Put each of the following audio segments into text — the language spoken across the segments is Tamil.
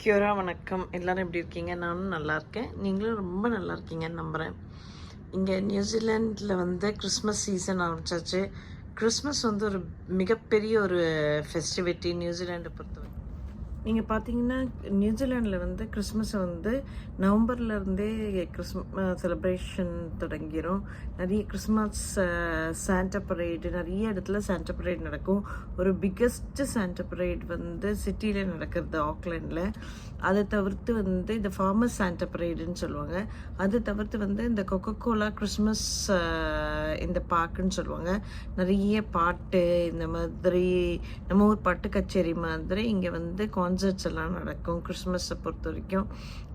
கியோரா வணக்கம். எல்லோரும் எப்படி இருக்கீங்க? நானும் நல்லா இருக்கேன். நீங்களும் ரொம்ப நல்லா இருக்கீங்கன்னு நம்புகிறேன். இங்கே நியூசிலாண்டில் வந்து கிறிஸ்மஸ் சீசன் ஆரம்பிச்சாச்சு. கிறிஸ்மஸ் வந்து ஒரு மிகப்பெரிய ஒரு ஃபெஸ்டிவிட்டி நியூசிலாண்டை பொறுத்தவரை. நீங்கள் பார்த்தீங்கன்னா நியூசிலாண்டில் வந்து கிறிஸ்மஸை வந்து நவம்பர்லேருந்தே செலிப்ரேஷன் தொடங்கிடும். நிறைய கிறிஸ்மஸ் சாண்டா பரேடு, நிறைய இடத்துல சாண்டா பரேட் நடக்கும். ஒரு பிக்கஸ்ட்டு சாண்டா பரேட் வந்து சிட்டியில் நடக்கிறது ஆக்லாண்டில். அதை தவிர்த்து வந்து இந்த ஃபார்மஸ் சாண்டா பரேடுன்னு சொல்லுவாங்க. அது தவிர்த்து வந்து இந்த கொக்கோகோலா கிறிஸ்மஸ் இந்த பார்க்குன்னு சொல்லுவாங்க. நிறைய பாட்டு இந்த மாதிரி நம்ம ஊர் பாட்டு கச்சேரி மாதிரி இங்கே வந்து கான்சர்ட்ஸ் எல்லாம் நடக்கும் கிறிஸ்மஸை பொறுத்த வரைக்கும்.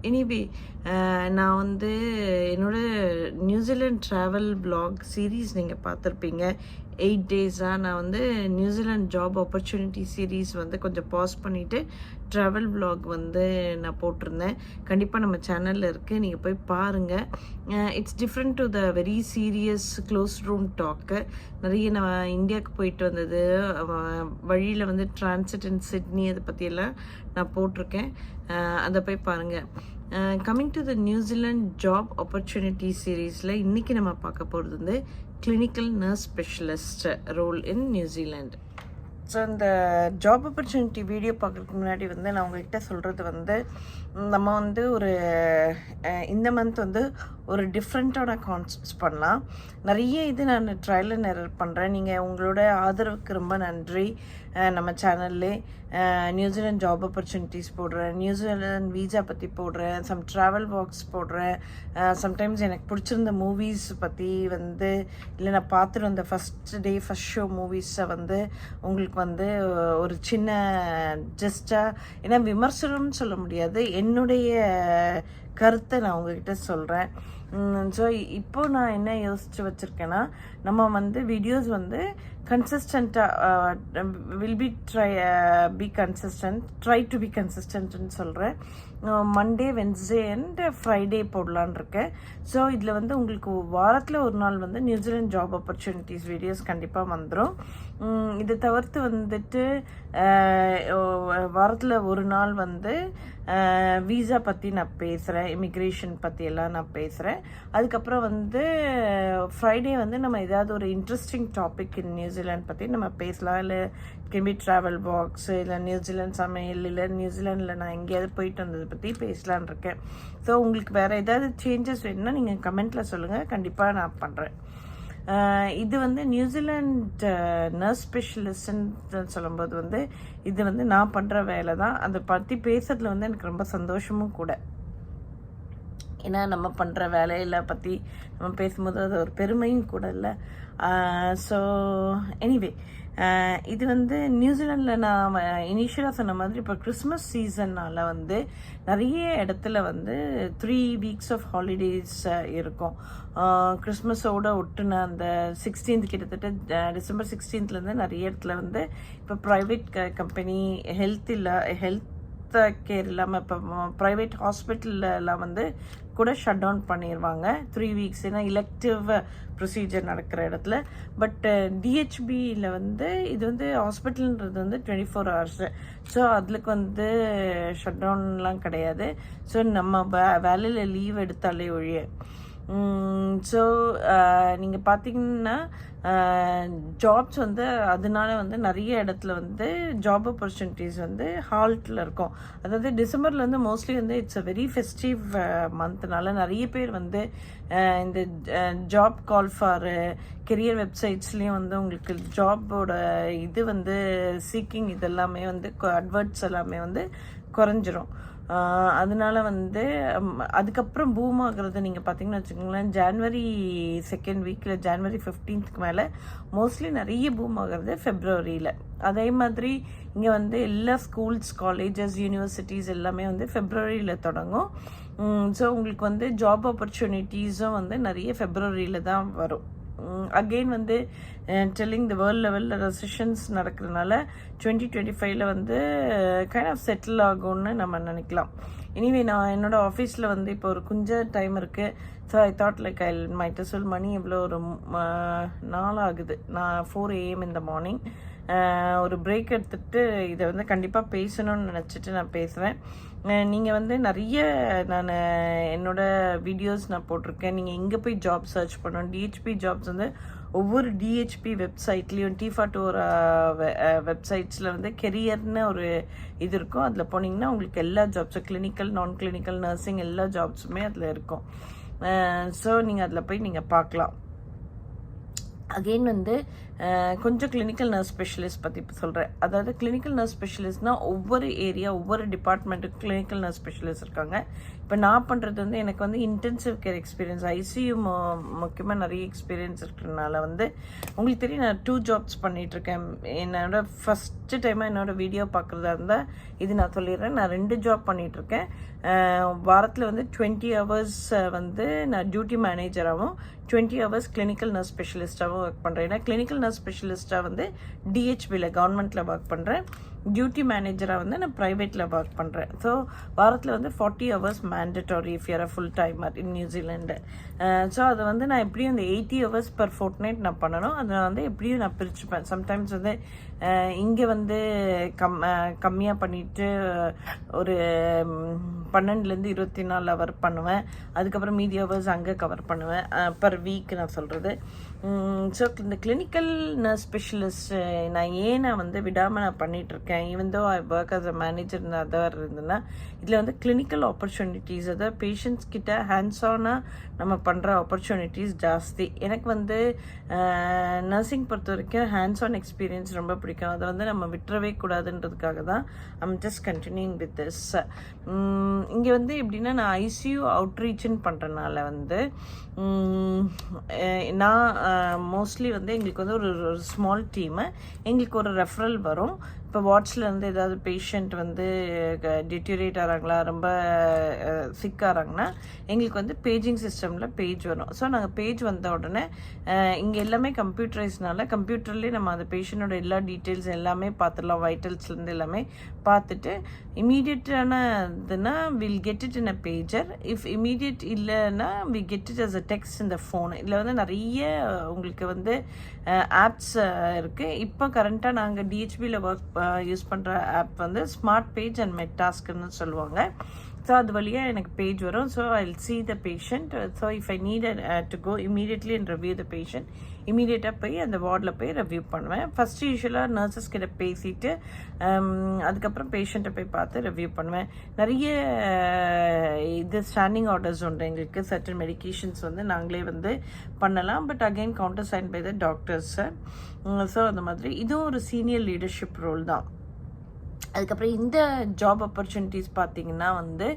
எனிவே நான் வந்து என்னோடய நியூசிலாண்ட் ட்ராவல் வ்ளாக் சீரீஸ் நீங்கள் பார்த்துருப்பீங்க. 8 டேஸாக நான் வந்து நியூசிலாண்ட் ஜாப் ஆப்பர்ச்சுனிட்டி சீரீஸ் வந்து கொஞ்சம் பாஸ் பண்ணிவிட்டு ட்ராவல் வ்ளாக் வந்து நான் போட்டிருந்தேன். கண்டிப்பாக நம்ம சேனலில் இருக்குது, நீங்கள் போய் பாருங்கள். It's different to the very serious close room talk. நிறைய நான் இந்தியாவுக்கு போயிட்டு வந்தது, வழியில் வந்து டிரான்சிட் இன் சிட்னி, அதை பற்றியெல்லாம் நான் போட்டிருக்கேன். அதை போய் பாருங்கள். Coming to the New Zealand job opportunity சீரீஸில் இன்றைக்கி நம்ம பார்க்க போகிறது வந்து clinical nurse specialist role in New Zealand. So இந்த ஜாப் ஆப்பர்ச்சுனிட்டி வீடியோ பார்க்குறதுக்கு முன்னாடி வந்து நான் உங்கள்கிட்ட சொல்கிறது வந்து நம்ம வந்து ஒரு இந்த மந்த் வந்து ஒரு டிஃப்ரெண்ட்டான கான்செப்ட்ஸ் பண்ணலாம். நிறைய இது நான் ட்ரையல் அண்ட் எரர் பண்ணுறேன். நீங்கள் உங்களோட ஆதரவுக்கு ரொம்ப நன்றி. நம்ம சேனல்லே நியூசிலாண்ட் ஜாப் ஆப்பர்ச்சுனிட்டிஸ் போடுறேன், நியூசிலாண்ட் வீசா பற்றி போடுறேன், சம் ட்ராவல் வாக்ஸ் போடுறேன். சம்டைம்ஸ் எனக்கு பிடிச்சிருந்த மூவிஸ் பற்றி வந்து இல்லை நான் பார்த்துட்டு வந்த ஃபஸ்ட் ஷோ மூவிஸை வந்து உங்களுக்கு வந்து ஒரு சின்ன ஜஸ்ட்டாக, ஏன்னா விமர்சனம்னு சொல்ல முடியாது, என்னுடைய கருத்தை நான் உங்ககிட்ட சொல்கிறேன். ஸோ இப்போ நான் என்ன யோசித்து வச்சுருக்கேன்னா, நம்ம வந்து வீடியோஸ் வந்து கன்சிஸ்டண்ட்டாக ட்ரை டு பி கன்சிஸ்டன்ட்னு சொல்கிறேன். மண்டே, வென்ஸ்டே அண்ட் ஃப்ரைடே போடலான் இருக்கேன். ஸோ இதில் வந்து உங்களுக்கு வாரத்தில் ஒரு நாள் வந்து நியூசிலாண்ட் ஜாப் ஆப்பர்ச்சுனிட்டிஸ் வீடியோஸ் கண்டிப்பாக வந்துடும். இதை தவிர்த்து வந்துட்டு வாரத்தில் ஒரு நாள் வந்து வீசா பற்றி நான் பேசுகிறேன், இமிக்ரேஷன் பற்றியெல்லாம் நான் பேசுகிறேன். அதுக்கப்புறம் வந்து ஃப்ரைடே வந்து நம்ம ஏதாவது ஒரு இன்ட்ரெஸ்டிங் டாபிக் இன் நியூசிலாண்ட் பற்றி நம்ம பேசலாம். இல்லை கேபி ட்ராவல் பாக்ஸ், இல்லை நியூசிலாண்ட் சமையல், இல்லை நியூசிலாண்டில் நான் எங்கேயாவது போயிட்டு வந்ததை பற்றி பேசலான் இருக்கேன். ஸோ உங்களுக்கு வேறு ஏதாவது சேஞ்சஸ் வேணும்னா நீங்கள் கமெண்ட்டில் சொல்லுங்கள், கண்டிப்பாக நான் பண்ணுறேன். இது வந்து நியூசிலாண்ட் நர்ஸ் ஸ்பெஷலிஸ்ட்னு சொல்லும்போது வந்து இது வந்து நான் பண்ணுற வேலை தான். அதை பற்றி பேசுறதுல வந்து எனக்கு ரொம்ப சந்தோஷமும் கூட. ஏன்னா நம்ம பண்ணுற வேலையில் பற்றி நம்ம பேசும்போது அது ஒரு பெருமையும் கூட இல்லை. ஸோ எனிவே இது வந்து நியூசிலாண்டில் நான் இனிஷியலாக சொன்ன மாதிரி இப்போ கிறிஸ்மஸ் சீசன்னால் வந்து நிறைய இடத்துல வந்து 3 வீக்ஸ் ஆஃப் ஹாலிடேஸ் இருக்கும். கிறிஸ்மஸோட ஒட்டுன அந்த 16th கிட்டத்தட்ட டிசம்பர் 16th நிறைய இடத்துல வந்து இப்போ ப்ரைவேட் கம்பெனி ஹெல்த் கேர் இல்லாமல் இப்போ ப்ரைவேட் ஹாஸ்பிட்டல்லாம் வந்து கூட ஷட் டவுன் பண்ணிடுவாங்க 3 வீக்ஸ். ஏன்னா எலெக்டிவ் ப்ரொசீஜர் நடக்கிற இடத்துல. பட் டிஹெச்பியில் வந்து இது வந்து ஹாஸ்பிட்டல்ன்றது வந்து 24 hours. ஸோ அதுக்கு வந்து ஷட் டவுன்லாம் கிடையாது. ஸோ நம்ம வேலையில் லீவ் எடுத்தாலே ஒழிய. ஸோ நீங்கள் பார்த்தீங்கன்னா ஜாப்ஸ் வந்து அதனால வந்து நிறைய இடத்துல வந்து ஜாப் ஆப்பர்ச்சுனிட்டிஸ் வந்து ஹால்ட்டில் இருக்கும். அதாவது டிசம்பரில் வந்து மோஸ்ட்லி வந்து இட்ஸ் அ வெரி ஃபெஸ்டிவ் மந்த்னால நிறைய பேர் வந்து இந்த ஜாப் கால் ஃபார் கெரியர் வெப்சைட்ஸ்லேயும் வந்து உங்களுக்கு ஜாபோட இது வந்து சீக்கிங் இதெல்லாமே வந்து அட்வர்ட்ஸ் எல்லாமே வந்து குறைஞ்சிரும். அதனால வந்து அதுக்கப்புறம் பூம் ஆகுறது நீங்கள் பார்த்தீங்கன்னு வச்சுக்கோங்களேன், ஜான்வரி 2nd வீக்கில் ஜான்வரி 15th மேலே மோஸ்ட்லி நிறைய பூம் ஆகிறது ஃபெப்ரவரியில். அதே மாதிரி இங்கே வந்து எல்லா ஸ்கூல்ஸ், காலேஜஸ், யூனிவர்சிட்டிஸ் எல்லாமே வந்து ஃபெப்ரவரியில் தொடங்கும். ஸோ உங்களுக்கு வந்து ஜாப் ஆப்பர்ச்சுனிட்டிஸும் வந்து நிறைய ஃபெப்ரவரியில் தான் வரும். அகெயின் வந்து டெல்லிங் த வேர்ல்ட் லெவலில் ரெசிஷன்ஸ் நடக்கிறதுனால 2025 வந்து கைண்ட் ஆஃப் செட்டில் ஆகும்னு நம்ம நினைக்கலாம். எனிவே நான் என்னோடய ஆஃபீஸில் வந்து இப்போ ஒரு கொஞ்சம் டைம் இருக்குது. So I thought like I might சொல் மணி எவ்வளோ ஒரு 4 ஆகுது. நான் 4 AM in the morning. ஒரு பிரேக் எடுத்துகிட்டு இதை வந்து கண்டிப்பாக பேசணும்னு நினச்சிட்டு நான் பேசுவேன். நீங்கள் வந்து நிறைய நான் என்னோடய வீடியோஸ் நான் போட்டிருக்கேன். நீங்கள் எங்கே போய் ஜாப் சர்ச் பண்ணணும், டிஹெச்பி ஜாப்ஸ் வந்து ஒவ்வொரு டிஹெச்பி வெப்சைட்லேயும் டிஃபாட் ஒரு வெப்சைட்ஸில் வந்து கெரியர்னு ஒரு இது இருக்கும். அதில் போனீங்கன்னா உங்களுக்கு எல்லா ஜாப்ஸும் கிளினிக்கல், நான் கிளினிக்கல், நர்சிங் எல்லா ஜாப்ஸுமே அதில் இருக்கும். ஸோ நீங்கள் அதில் போய் நீங்கள் பார்க்கலாம். அகெயின் வந்து கொஞ்சம் கிளினிக்கல் நர்ஸ் ஸ்பெஷலிஸ்ட் பற்றி இப்போ சொல்கிறேன். அதாவது கிளினிக்கல் நர்ஸ் ஸ்பெஷலிஸ்ட்னால் ஒவ்வொரு ஏரியா ஒவ்வொரு டிபார்ட்மெண்ட்டுக்கு கிளினிக்கல் நர்ஸ் ஸ்பெஷலிஸ்ட் இருக்காங்க. இப்போ நான் பண்ணுறது வந்து எனக்கு வந்து இன்டென்சிவ் கேர் எக்ஸ்பீரியன்ஸ், ஐசியூ முக்கியமாக நிறைய எக்ஸ்பீரியன்ஸ் இருக்கிறதுனால வந்து உங்களுக்கு தெரியும் நான் 2 ஜாப்ஸ் பண்ணிகிட்ருக்கேன். என்னோட ஃபஸ்ட்டு டைமாக என்னோடய வீடியோ பார்க்குறதா இருந்தால் இது நான் சொல்லிடுறேன். நான் 2 ஜாப் பண்ணிகிட்ருக்கேன். வாரத்தில் வந்து 20 hours வந்து நான் டியூட்டி மேனேஜராகவும் 20 hours கிளினிக்கல் நர்ஸ் ஸ்பெஷலிஸ்ட்டாகவும் ஒர்க் பண்ணுறேன். ஏன்னா கிளினிக்கல் நர்ஸ் ஸ்பெஷலிஸ்ட்டாக வந்து டிஹெச்பியில் கவர்மெண்ட்டில் ஒர்க் பண்ணுறேன். டியூட்டி மேனேஜராக வந்து நான் ப்ரைவேட்டில் ஒர்க் பண்ணுறேன். ஸோ வாரத்தில் வந்து 40 hours mandatory if you're full timer in New Zealand. So அது வந்து நான் எப்படியும் இந்த 80 hours per fortnight நான் பண்ணணும். அதை வந்து எப்படியும் நான் பிரிச்சுப்பேன். சம்டைம்ஸ் வந்து இங்கே வந்து கம்மியாக பண்ணிவிட்டு ஒரு 12லேருந்து 24 hour பண்ணுவேன். அதுக்கப்புறம் மீதி ஹவர்ஸ் அங்கே கவர் பண்ணுவேன் பர் வீக் நான் சொல்கிறது. ஸோ இந்த கிளினிக்கல் நர்ஸ் ஸ்பெஷலிஸ்ட் நான் வந்து விடாமல் நான் பண்ணிகிட்ருக்கேன். Even though I work as a manager other இருந்ததுன்னா இதில் வந்து கிளினிக்கல் ஆப்பர்ச்சுனிட்டிஸ், அதாவது பேஷண்ட்ஸ் கிட்ட ஹேண்ட்ஸ் ஆனாக நம்ம பண்ணுற ஆப்பர்ச்சுனிட்டிஸ் ஜாஸ்தி. எனக்கு வந்து நர்சிங் பொறுத்த வரைக்கும் ஹேண்ட்ஸ் ஆன் எக்ஸ்பீரியன்ஸ் ரொம்ப பிடிக்கும். அதை வந்து நம்ம விட்டுறவே கூடாதுன்றதுக்காக தான் I'm just continuing with this. இங்கே வந்து எப்படின்னா நான் ஐசியூ அவுட்ரீச்னு பண்ணுறதுனால வந்து நான் மோஸ்ட்லி வந்து எங்களுக்கு வந்து ஒரு ஸ்மால் டீமு, எங்களுக்கு ஒரு ரெஃபரல் வரும். இப்போ வாட்ஸில் இருந்து ஏதாவது பேஷண்ட் வந்து டிட்டீரியேட் ஆகிறாங்களா, ரொம்ப சிக் ஆகிறாங்கன்னா எங்களுக்கு வந்து பேஜிங் சிஸ்டமில் பேஜ் வரும். ஸோ நாங்கள் பேஜ் வந்த உடனே இங்கே எல்லாமே கம்ப்யூட்டரைஸ்னால கம்ப்யூட்டர்லேயே நம்ம அந்த பேஷண்ட்டோட எல்லா டீட்டெயில்ஸ் எல்லாமே பார்த்துடலாம். வைட்டல்ஸ்லேருந்து எல்லாமே பார்த்துட்டு இமீடியட்டான இதுனா will get it in a pager. If immediate இல்லைன்னா we get it as a text இந்த ஃபோன். இதில் வந்து நிறைய உங்களுக்கு வந்து ஆப்ஸ் இருக்குது. இப்போ கரண்ட்டாக நாங்கள் டிஹெச்பியில் ஒர்க் யூஸ் பண்ணுற ஆப் வந்து ஸ்மார்ட் பேஜ் அண்ட் மெட்டாஸ்க்னு சொல்லுவாங்க. ஸோ அது வழியாக எனக்கு பேஜ் வரும். So I will see the patient. So if I need to go immediately and review the patient, இமீடியட்டாக போய் அந்த வார்டில் போய் ரிவ்யூ பண்ணுவேன். ஃபஸ்ட்டு யூஸ்வலாக நர்சஸ் கிட்ட பேசிட்டு அதுக்கப்புறம் பேஷண்ட்டை போய் பார்த்து ரிவ்யூ பண்ணுவேன். நிறைய இது ஸ்டாண்டிங் ஆர்டர்ஸ் உண்டு எங்களுக்கு. சர்டன் மெடிக்கேஷன்ஸ் வந்து நாங்களே வந்து பண்ணலாம். But again countersign by the doctors. So அந்த மாதிரி இதுவும் ஒரு சீனியர் லீடர்ஷிப் ரோல் தான். அதுக்கப்புறம் இந்த ஜாப் ஆப்பர்ச்சுனிட்டிஸ் பார்த்திங்கன்னா வந்து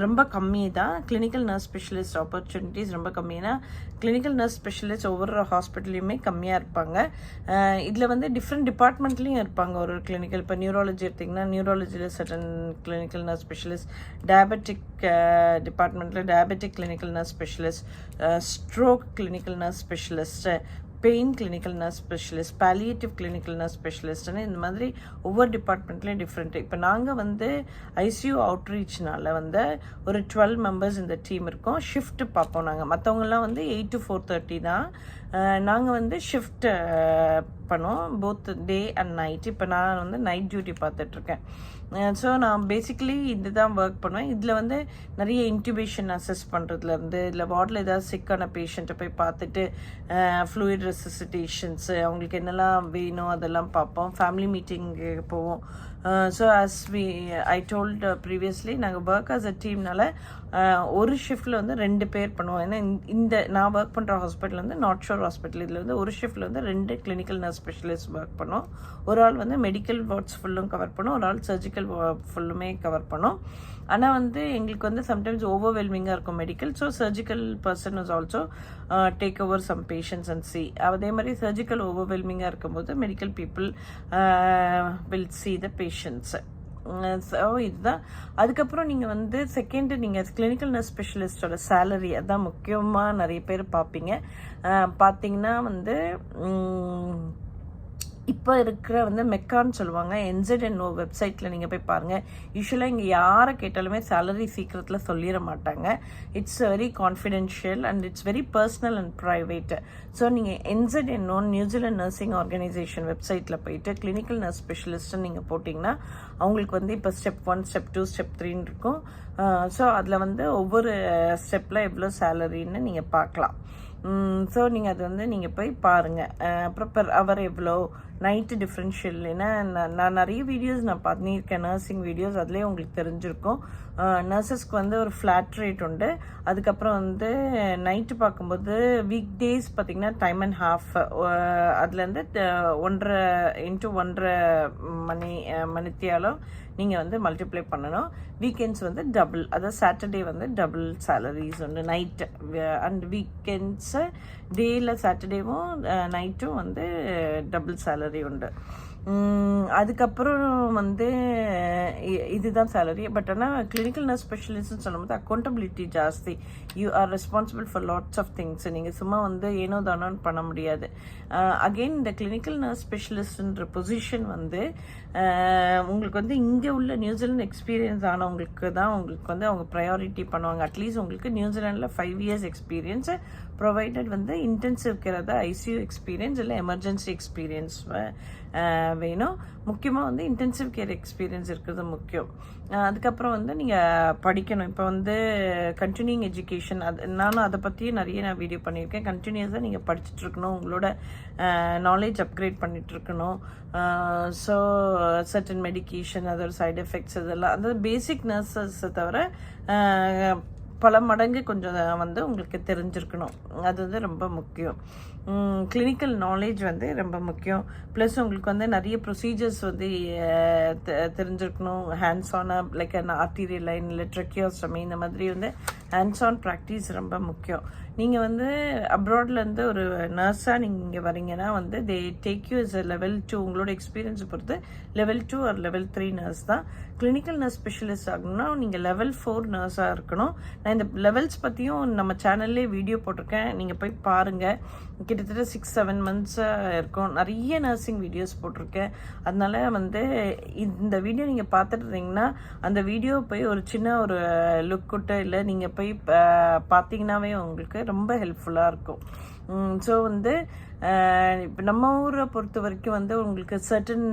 ரொம்ப கம்மி தான். கிளினிக்கல் நர்ஸ் ஸ்பெஷலிஸ்ட் ஆப்பர்ச்சுனிட்டிஸ் ரொம்ப கம்மினா கிளினிக்கல் நர்ஸ் ஸ்பெஷலிஸ்ட் ஒவ்வொரு ஹாஸ்பிட்டல்லையுமே கம்மியாக இருப்பாங்க. இதில் வந்து டிஃப்ரெண்ட் டிபார்ட்மெண்ட்லேயும் இருப்பாங்க. ஒரு கிளினிக்கல் இப்போ நியூராலஜி எடுத்திங்கன்னா நியூராலஜியில் certain clinical nurse specialist, diabetic டிபார்ட்மெண்ட்டில் diabetic clinical nurse specialist, stroke clinical nurse specialist, pain clinical nurse specialist, palliative clinical nurse ஸ்பெஷலிஸ்ட்னு இந்த மாதிரி ஒவ்வொரு டிபார்ட்மெண்ட்லேயும் டிஃப்ரெண்ட்டு. இப்போ நாங்கள் வந்து ஐசியூ அவுட்ரீச்னால வந்து ஒரு 12 members இந்த டீம் இருக்கோம். ஷிஃப்ட் பார்ப்போம் நாங்கள். மற்றவங்கலாம் வந்து 8 to 4:30 தான். நாங்கள் வந்து ஷிஃப்ட் பண்ணுவோம், போத் டே அண்ட் நைட். இப்போ நான் வந்து நைட் டியூட்டி பார்த்துட்ருக்கேன். ஸோ நான் பேசிக்கலி இது தான் ஒர்க் பண்ணுவேன். இதில் வந்து நிறைய இன்டியூபேஷன் அசஸ் பண்ணுறதுலேருந்து, இல்லை வார்டில் ஏதாவது சிக்கான பேஷண்ட்டை போய் பார்த்துட்டு ஃப்ளூயிட் ரெசிசிட்டேஷன்ஸு அவங்களுக்கு என்னெல்லாம் வேணும் அதெல்லாம் பார்ப்போம். ஃபேமிலி மீட்டிங்கு போவோம். So as I told previously நாங்கள் ஒர்க் ஆஸ் அ டீம்னால ஒரு ஷிஃப்ட்டில் வந்து 2 பேர் பண்ணுவோம். ஏன்னா இந்த நான் ஒர்க் பண்ணுற ஹாஸ்பிட்டல் வந்து நார்த் ஷோர் ஹாஸ்பிட்டல். இதில் வந்து ஒரு ஷிஃப்ட்டில் வந்து 2 கிளினிக்கல் நர்ஸ் ஸ்பெஷலிஸ்ட் ஒர்க் பண்ணோம். ஒரு ஆள் வந்து மெடிக்கல் வார்ட்ஸ் ஃபுல்லும் கவர் பண்ணும், ஒரு ஆள் சர்ஜிக்கல் ஃபுல்லுமே கவர் பண்ணோம். ஆனால் வந்து எங்களுக்கு வந்து சம்டைம்ஸ் ஓவர்வெல்மிங்காக இருக்கும் medical. So surgical person is also take over some patients and see. அதே மாதிரி சர்ஜிக்கல் ஓவர்வெல்மிங்காக இருக்கும்போது medical people will see the patients. So இதுதான். அதுக்கப்புறம் நீங்கள் வந்து செகண்டு நீங்கள் கிளினிக்கல் நர்ஸ் ஸ்பெஷலிஸ்டோட சேலரி அதான் முக்கியமாக நிறைய பேர் பார்ப்பீங்க. பார்த்தீங்கன்னா வந்து இப்போ இருக்கிற வந்து மெக்கான்னு சொல்லுவாங்க, NZNO வெப்சைட்டில் நீங்கள் போய் பாருங்கள். யூஸ்வலாக இங்கே யாரை கேட்டாலுமே சேலரி சீக்கிரத்தில் சொல்லிட மாட்டாங்க. It's very confidential and it's very personal and private. So நீங்கள் NZNO நியூசிலாண்ட் நர்சிங் ஆர்கனைசேஷன் வெப்சைட்டில் போயிட்டு கிளினிக்கல் நர்ஸ் ஸ்பெஷலிஸ்ட்டுன்னு நீங்கள் போட்டிங்கன்னா அவங்களுக்கு வந்து இப்போ ஸ்டெப் 1, ஸ்டெப் 2, ஸ்டெப் 3 இருக்கும். ஸோ அதில் வந்து ஒவ்வொரு ஸ்டெப்பில் எவ்வளோ சேலரின்னு நீங்கள் பார்க்கலாம். ஸோ நீங்கள் அது வந்து நீங்கள் போய் பாருங்கள். அப்புறம் பெர் அவர் எவ்வளோ, நைட்டு டிஃப்ரென்ஷியல். ஏன்னா நான் நிறைய வீடியோஸ் நான் பண்ணியிருக்கேன், நர்சிங் வீடியோஸ், அதுலேயே உங்களுக்கு தெரிஞ்சிருக்கும். நர்சஸ்க்கு வந்து ஒரு ஃப்ளாட் ரேட் உண்டு. அதுக்கப்புறம் வந்து நைட்டு பார்க்கும்போது வீக் டேஸ் பார்த்திங்கன்னா டைம் அண்ட் ஹாஃப், அதுலேருந்து 1.5 மணித்தியாலும் நீங்கள் வந்து மல்டிப்ளை பண்ணணும். வீக்கெண்ட்ஸ் வந்து டபுள், அதாவது சாட்டர்டே வந்து டபுள் சேலரிஸ் உண்டு நைட்டு. அண்ட் வீக்கெண்ட்ஸு டேயில் சாட்டர்டேவும் நைட்டும் வந்து டபுள் சேலரி உண்டு. அதுக்கப்புறம் வந்து இதுதான் சேலரி. பட் ஆனால் கிளினிக்கல் நர்ஸ் ஸ்பெஷலிஸ்ட்னு சொல்லும்போது அக்கௌண்டபிலிட்டி ஜாஸ்தி. You are responsible for lots of things. நீங்கள் சும்மா வந்து ஏனோ தானோன்னு பண்ண முடியாது. அகெயின் இந்த கிளினிக்கல் நர்ஸ் ஸ்பெஷலிஸ்ட்ன்ற பொசிஷன் வந்து உங்களுக்கு வந்து இங்கே உள்ள நியூசிலாந்து எக்ஸ்பீரியன்ஸ் ஆனவங்களுக்கு தான் உங்களுக்கு வந்து அவங்க ப்ரையாரிட்டி பண்ணுவாங்க. அட்லீஸ்ட் உங்களுக்கு நியூசிலாண்டில் 5 years எக்ஸ்பீரியன்ஸு ப்ரொவைடட் வந்து இன்டென்சிவ் கேர், அதாவது ICU எக்ஸ்பீரியன்ஸ் இல்லை எமர்ஜென்சி எக்ஸ்பீரியன்ஸ் வேணும். முக்கியமாக வந்து இன்டென்சிவ் கேர் எக்ஸ்பீரியன்ஸ் இருக்கிறது முக்கியம். அதுக்கப்புறம் வந்து நீங்கள் படிக்கணும். இப்போ வந்து கண்டினியூங் எஜுகேஷன், நானும் அதை பற்றியும் நிறைய நான் வீடியோ பண்ணியிருக்கேன். கண்டினியூஸாக நீங்கள் படிச்சுட்ருக்கணும், உங்களோட நாலேஜ் அப்கிரேட் பண்ணிகிட்ருக்கணும். ஸோ சர்டன் மெடிக்கேஷன், அதோட சைடு எஃபெக்ட்ஸ், இதெல்லாம் அந்த பேசிக் நர்சஸை தவிர பல மடங்கு கொஞ்சம் வந்து உங்களுக்கு தெரிஞ்சிருக்கணும். அது வந்து ரொம்ப முக்கியம். கிளினிக்கல் நாலேஜ் வந்து ரொம்ப முக்கியம். ப்ளஸ் உங்களுக்கு வந்து நிறைய ப்ரொசீஜர்ஸ் வந்து தெரிஞ்சிருக்கணும். ஹேண்ட்ஸ் ஆனாக லைக் ஆர்டீரியல் லைன் இல்லை ட்ரெக்கியோஸ்டமி, இந்த மாதிரி வந்து ஹேண்ட்ஸ் ஆன் ப்ராக்டிஸ் ரொம்ப முக்கியம். நீங்கள் வந்து அப்ராட்லேருந்து ஒரு நர்ஸாக நீங்கள் இங்கே வரீங்கன்னா வந்து they take you is level 2. உங்களோட எக்ஸ்பீரியன்ஸை பொறுத்து லெவல் 2 ஆர் லெவல் 3 நர்ஸ் தான். கிளினிக்கல் நர்ஸ் ஸ்பெஷலிஸ்ட் ஆகணும்னா நீங்கள் லெவல் 4 நர்ஸாக இருக்கணும். நான் இந்த லெவல்ஸ் பற்றியும் நம்ம சேனல்லே வீடியோ போட்டிருக்கேன், நீங்கள் போய் பாருங்கள். கிட்டத்தட்ட 6-7 monthஸாக இருக்கும். நிறைய நர்சிங் வீடியோஸ் போட்டிருக்கேன். அதனால வந்து இந்த வீடியோ நீங்கள் பார்த்துட்டு இருந்தீங்கன்னா அந்த வீடியோ போய் ஒரு சின்ன ஒரு லுக் விட்டு இல்லை நீங்கள் போய் பார்த்தீங்கன்னாவே உங்களுக்கு ரொம்ப ஹெல்ப்ஃபுல்லாக இருக்கும். ஸோ வந்து இப்போ நம்ம ஊரை பொறுத்த வரைக்கும் வந்து உங்களுக்கு சர்டன்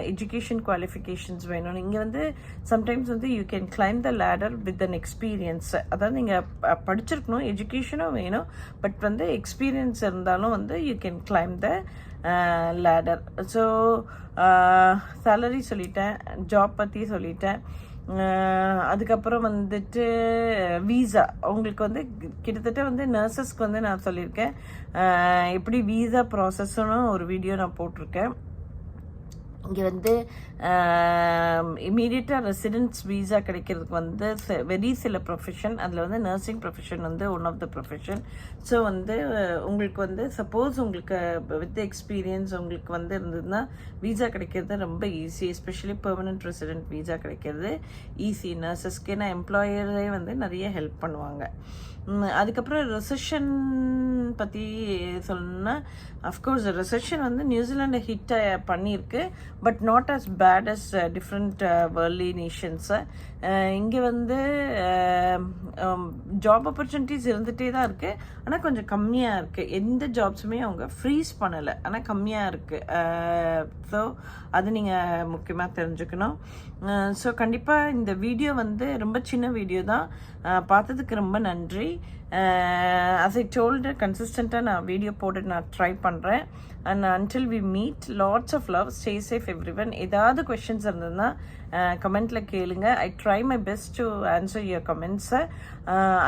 எஜுகேஷன் குவாலிஃபிகேஷன்ஸ் வேணும். இங்கே வந்து சம்டைம்ஸ் வந்து you can claim the ladder with an experience. அதாவது நீங்கள் படிச்சிருக்கணும், எஜுகேஷனும் வேணும், பட் வந்து எக்ஸ்பீரியன்ஸ் இருந்தாலும் வந்து you can claim the ladder. So salary சொல்லிட்டேன், ஜாப் பற்றி சொல்லிட்டேன். அதுக்கப்புறம் வந்துட்டு வீசா, உங்களுக்கு வந்து கிட்டத்தட்ட வந்து நர்சஸ்க்கு வந்து நான் சொல்லியிருக்கேன் எப்படி வீசா ப்ராசஸ்ன்னு ஒரு வீடியோ நான் போட்டிருக்கேன். இங்கே வந்து இமீடியட்டாக ரெசிடென்ஸ் வீசா கிடைக்கிறதுக்கு வந்து சில ப்ரொஃபஷன், அதில் வந்து நர்சிங் ப்ரொஃபஷன் வந்து one of the profession. So வந்து உங்களுக்கு வந்து சப்போஸ் உங்களுக்கு வித் எக்ஸ்பீரியன்ஸ் உங்களுக்கு வந்து இருந்ததுன்னா வீசா கிடைக்கிறது ரொம்ப easy. Especially permanent resident visa கிடைக்கிறது ஈஸி நர்சஸ்க்கு. ஏன்னா எம்ப்ளாயரே வந்து நிறைய ஹெல்ப் பண்ணுவாங்க. அதுக்கப்புறம் ரெசெஷன் பற்றி சொல்லணும்னா, அஃப்கோர்ஸ் ரெசெஷன் வந்து நியூசிலாண்டை ஹிட் பண்ணியிருக்கு, but not as bad as different worldly நேஷன்ஸை. இங்கே வந்து ஜாப் ஆப்பர்ச்சுனிட்டிஸ் இருந்துகிட்டே தான் இருக்குது, ஆனால் கொஞ்சம் கம்மியாக இருக்குது. எந்த ஜாப்ஸுமே அவங்க ஃப்ரீஸ் பண்ணலை, ஆனால் கம்மியாக இருக்குது. ஸோ அது நீங்கள் முக்கியமாக தெரிஞ்சுக்கணும். ஸோ கண்டிப்பாக இந்த வீடியோ வந்து ரொம்ப சின்ன வீடியோ தான். பார்த்ததுக்கு ரொம்ப நன்றி. as I told, கன்சிஸ்டண்ட்டாக நான் வீடியோ போட்டு நான் ட்ரை பண்ணுறேன். And until we meet, lots of love, stay safe everyone. ஏதாவது கொஷின்ஸ் இருந்ததுன்னா கமெண்ட்டில் கேளுங்க. I try my best to answer your கமெண்ட்ஸை.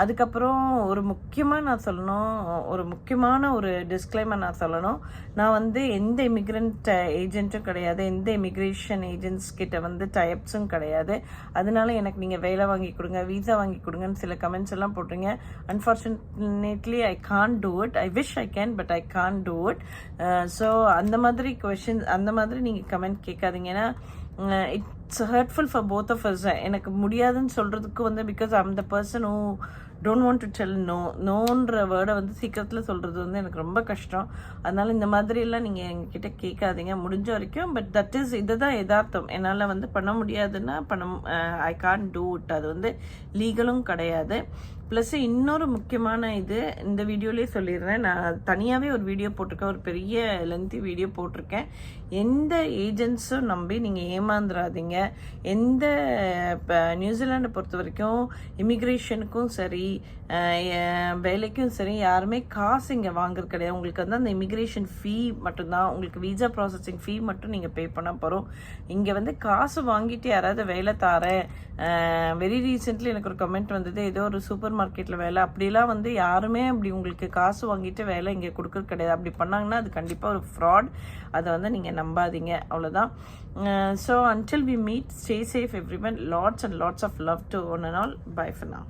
அதுக்கப்புறம் ஒரு முக்கியமாக நான் சொல்லணும், ஒரு முக்கியமான ஒரு டிஸ்க்ளைமர் நான் சொல்லணும். நான் வந்து எந்த இமிக்ரெண்ட் ஏஜென்ட்டும் கிடையாது, எந்த இமிக்ரேஷன் ஏஜென்ட்ஸ் கிட்ட வந்து டைப்ஸும் கிடையாது. அதனால எனக்கு நீங்கள் வேலை வாங்கி கொடுங்க, வீசா வாங்கி கொடுங்கன்னு சில கமெண்ட்ஸ் எல்லாம் போட்டுருங்க. Unfortunately I can't do it. I wish I can, but I can't do it. So அந்த மாதிரி கொஷின்ஸ், அந்த மாதிரி நீங்கள் கமெண்ட் கேட்காதீங்க. ஏன்னா it's hurtful for both of us. எனக்கு முடியாதுன்னு சொல்கிறதுக்கு வந்து because I am the person who don't want to tell நோன்ற வேர்டை வந்து சீக்கிரத்தில் சொல்கிறது வந்து எனக்கு ரொம்ப கஷ்டம். அதனால் இந்த மாதிரியெல்லாம் நீங்கள் எங்ககிட்ட கேட்காதீங்க முடிஞ்ச வரைக்கும். பட் தட் இஸ் இதுதான் யதார்த்தம். என்னால் வந்து பண்ண முடியாதுன்னா ஐ கான்ட் டூ இட். அது வந்து லீகலும் கிடையாது. ப்ளஸ் இன்னொரு முக்கியமான இது இந்த வீடியோலேயே சொல்லிடுறேன். நான் தனியாகவே ஒரு வீடியோ போட்டிருக்கேன், ஒரு பெரிய லென்த்தி வீடியோ போட்டிருக்கேன். எந்த ஏஜென்ட்ஸும் நம்பி நீங்கள் ஏமாந்துடாதீங்க. எந்த இப்போ நியூசிலாண்டை பொறுத்த வரைக்கும் இமிக்ரேஷனுக்கும் சரி வேலைக்கும் சரி யாருமே காசு இங்கே வாங்குறது கிடையாது. உங்களுக்கு வந்து அந்த இமிக்ரேஷன் ஃபீ மட்டும்தான், உங்களுக்கு வீசா ப்ராசஸிங் ஃபீ மட்டும் நீங்கள் பே பண்ண போகிறோம். இங்கே வந்து காசு வாங்கிட்டு யாராவது வேலை தாரேன். வெரி ரீசெண்ட்லி எனக்கு ஒரு கமெண்ட் வந்தது, ஏதோ ஒரு சூப்பர் மார்க்கெட்டில் வேலை, அப்படிலாம் வந்து யாருமே அப்படி உங்களுக்கு காசு வாங்கிட்டு வேலை இங்கே கொடுக்கறது கிடையாது. அப்படி பண்ணாங்கன்னா அது கண்டிப்பாக ஒரு ஃப்ராட். அதை வந்து நீங்கள் நம்பாதீங்க, அவ்வளோதான். So until we meet, stay safe everyone. Lots and lots of love to one and all. Bye for now.